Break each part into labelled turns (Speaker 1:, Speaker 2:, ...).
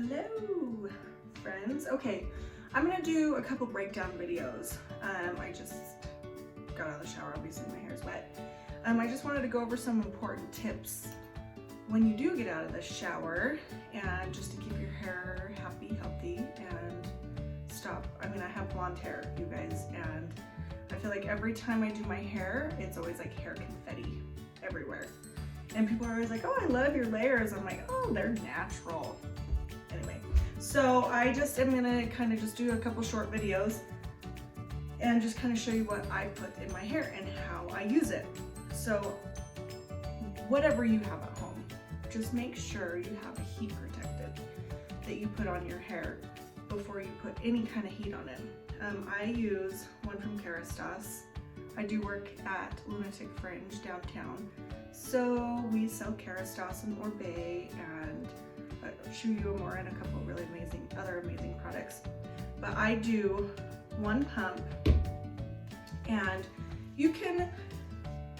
Speaker 1: Hello, friends. Okay, I'm gonna do a couple breakdown videos. I just got out of the shower, obviously my hair's wet. I just wanted to go over some important tips when you do get out of the shower and just to keep your hair happy, healthy, and stop. I mean, I have blonde hair, you guys, and I feel like every time I do my hair, it's always like hair confetti everywhere. And people are always like, oh, I love your layers. I'm like, oh, they're natural. Anyway, so I just am gonna kind of just do a couple short videos and just kind of show you what I put in my hair and how I use it. So whatever you have at home, just make sure you have a heat protectant that you put on your hair before you put any kind of heat on it. I use one from Kerastase. I do work at Lunatic Fringe downtown, so we sell Kerastase and Oribe and Shu Uemura and a couple of really other amazing products. But I do one pump, and you can,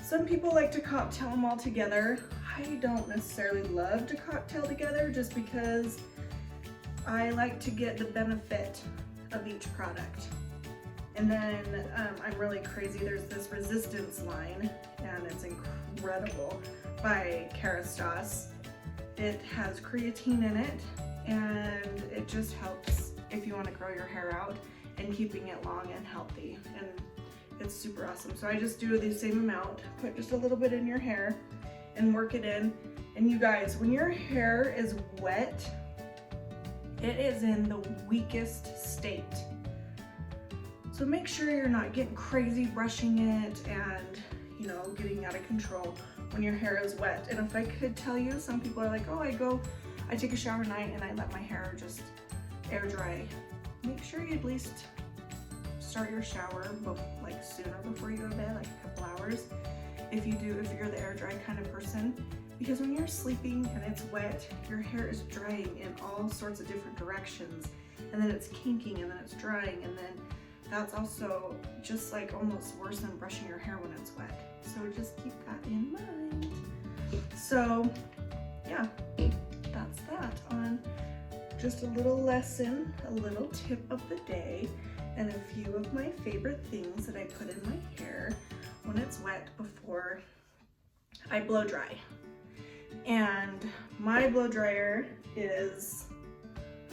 Speaker 1: some people like to cocktail them all together. I don't necessarily love to cocktail together just because I like to get the benefit of each product. And then I'm really crazy. There's this resistance line, and it's incredible, by Kerastase. It has creatine in it, and it just helps if you want to grow your hair out and keeping it long and healthy. And it's super awesome. So I just do the same amount, put just a little bit in your hair and work it in. And you guys, when your hair is wet, it is in the weakest state. So make sure you're not getting crazy brushing it and, you know, getting out of control when your hair is wet. And if I could tell you, some people are like, oh, I take a shower at night and I let my hair just air dry. Make sure you at least start your shower like sooner before you go to bed, like a couple hours. If you're the air dry kind of person, because when you're sleeping and it's wet, your hair is drying in all sorts of different directions, and then it's kinking, and then it's drying, and then that's also just like almost worse than brushing your hair when it's wet. So just keep that in mind. So yeah, that's that on just a little lesson, a little tip of the day, and a few of my favorite things that I put in my hair when it's wet before I blow dry. And my blow dryer is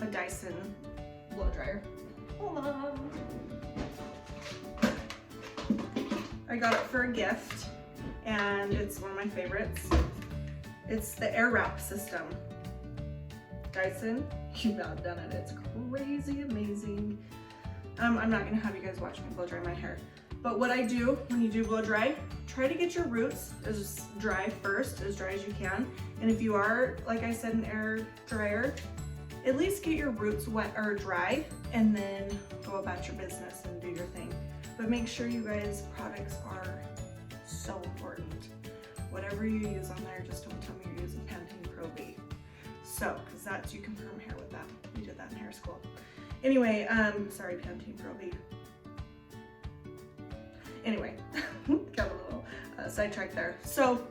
Speaker 1: a Dyson blow dryer. Hold on. I got it for a gift, and it's one of my favorites. It's the Air Wrap system. Dyson, you've outdone it. It's crazy amazing. I'm not gonna have you guys watch me blow dry my hair, but what I do when you do blow dry, try to get your roots as dry first, as dry as you can. And if you are, like I said, an air dryer, at least get your roots wet or dry, and then go about your business and do your thing. But make sure, you guys, products are so important. Whatever you use on there, just don't tell me you're using Pantene Pro V. So, because that's, you can perm hair with that. We did that in hair school. Anyway, sorry, Pantene Pro V. Anyway, got a little sidetracked there. So,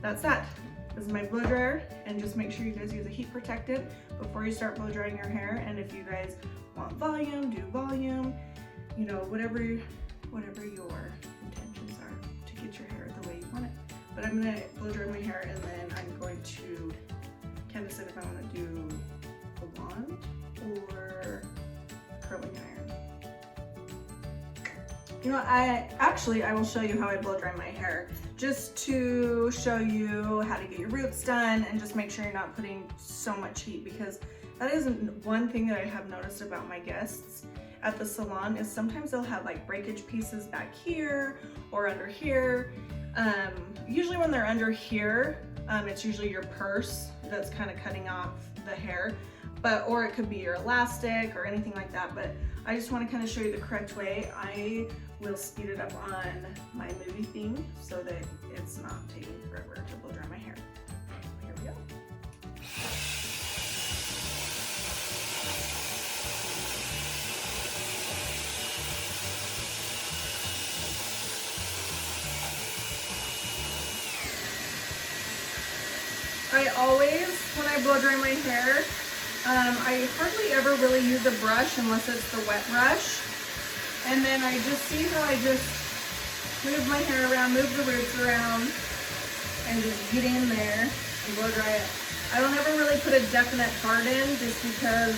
Speaker 1: that's that. This is my blow dryer, and just make sure you guys use a heat protectant before you start blow drying your hair. And if you guys want volume, do volume. You know, whatever your intentions are to get your hair the way you want it. But I'm gonna blow dry my hair, and then I'm going to kind of decide if I want to do a wand or a curling iron. You know, I will show you how I blow dry my hair, just to show you how to get your roots done and just make sure you're not putting so much heat, because that isn't one thing that I have noticed about my guests at the salon, is sometimes they'll have like breakage pieces back here or under here. Usually when they're under here, it's usually your purse that's kind of cutting off the hair, or it could be your elastic or anything like that. But I just want to kind of show you the correct way. I will speed it up on my movie thing so that it's not taking forever to blow dry my hair. Here we go. I always, when I blow dry my hair, I hardly ever really use a brush unless it's the wet brush. And then I just see how I just move my hair around, move the roots around, and just get in there and blow dry it. I don't ever really put a definite part in just because,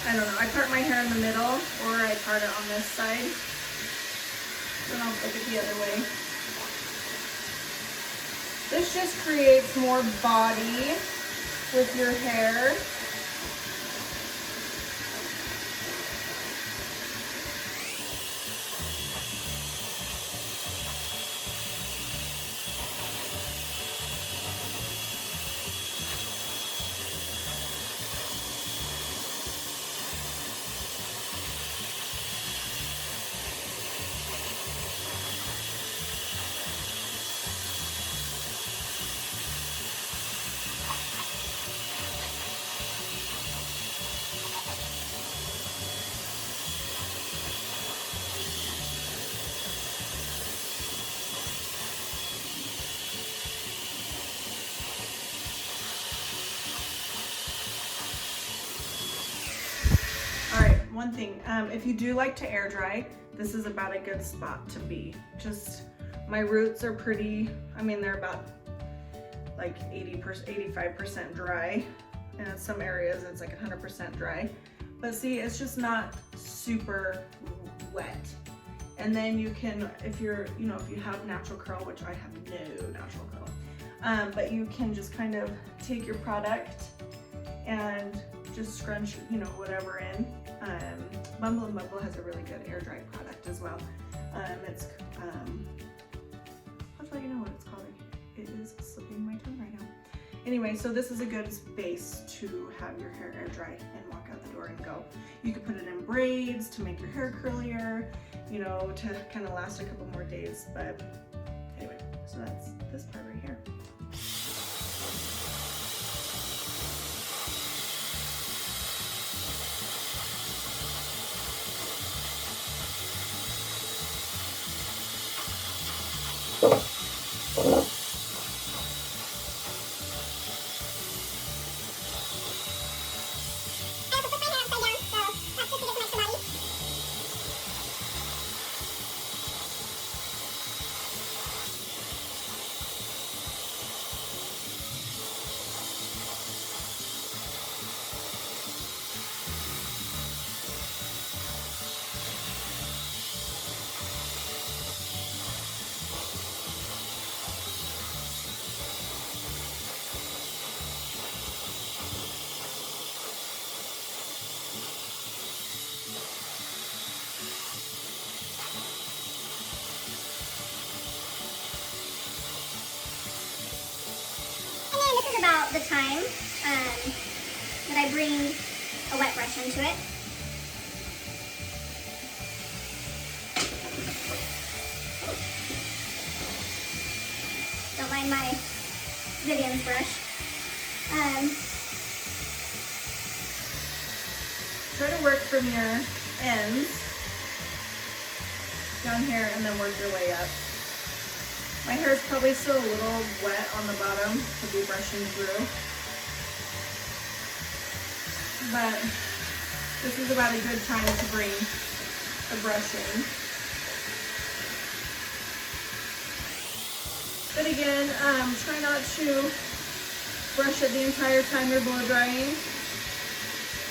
Speaker 1: I don't know, I part my hair in the middle or I part it on this side. Then I'll flip it the other way. This just creates more body with your hair. One thing, if you do like to air dry, this is about a good spot to be. Just, my roots are pretty, I mean, they're about like 85% dry. And in some areas it's like 100% dry. But see, it's just not super wet. And then you can, if you're, you know, if you have natural curl, which I have no natural curl, but you can just kind of take your product and just scrunch, you know, whatever in. Bumble and Bumble has a really good air dry product as well. It's, I'll tell you know what it's called. It is slipping my tongue right now. Anyway, so this is a good space to have your hair air dry and walk out the door and go. You could put it in braids to make your hair curlier, you know, to kind of last a couple more days. But anyway, so that's this part right here.
Speaker 2: About the time that I bring a wet brush into it. Don't mind my Vivian's brush.
Speaker 1: Try to work from your ends down here and then work your way up. My hair is probably still a little wet on the bottom to be brushing through. But this is about a good time to bring the brush in. But again, try not to brush it the entire time you're blow drying.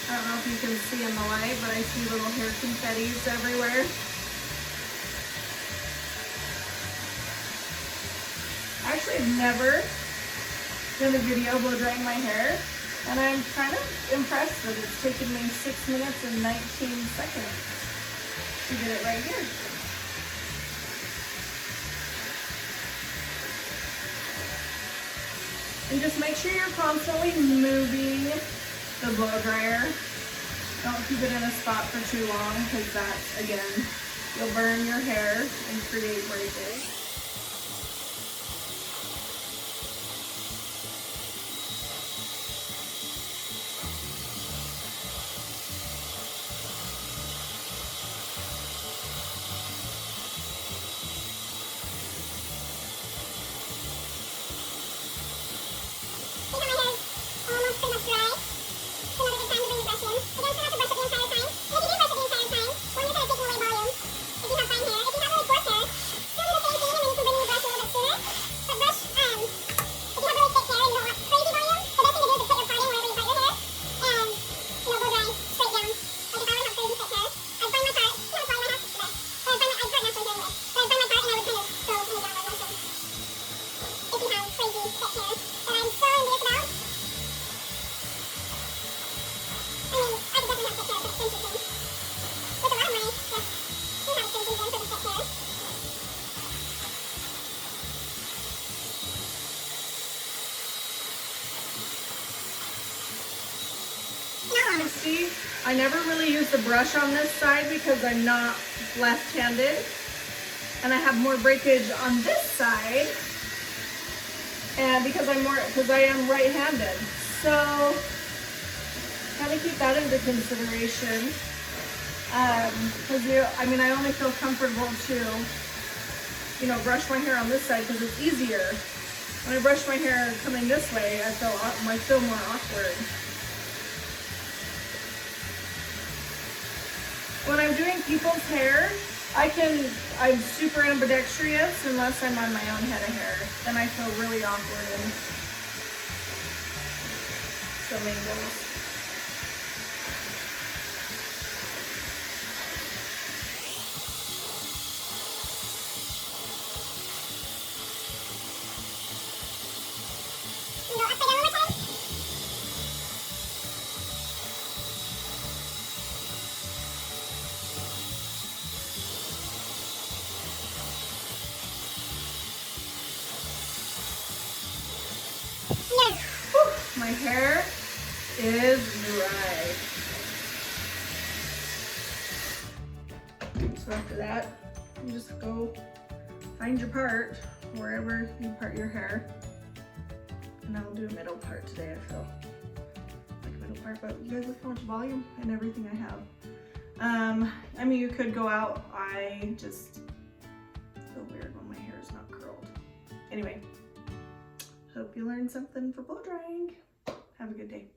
Speaker 1: I don't know if you can see in the light, but I see little hair confettis everywhere. Actually, I've never done a video blow drying my hair, and I'm kind of impressed that it's taken me 6 minutes and 19 seconds to get it right here. And just make sure you're constantly moving the blow dryer. Don't keep it in a spot for too long, because that's, again, you'll burn your hair and create breakage. honesty, I never really use the brush on this side because I'm not left-handed. And I have more breakage on this side. And because I am right-handed. So kind of keep that into consideration. Because I only feel comfortable to, brush my hair on this side because it's easier. When I brush my hair coming this way, I feel more awkward. When I'm doing people's hair, I'm super ambidextrous unless I'm on my own head of hair. Then I feel really awkward in some angles. My hair is dry. So after that, you just go find your part wherever you part your hair. And I'll do a middle part today, I feel like a middle part, but you guys look how much volume and everything I have. You could go out. I just feel weird when my hair is not curled. Anyway, hope you learned something for blow drying. Have a good day.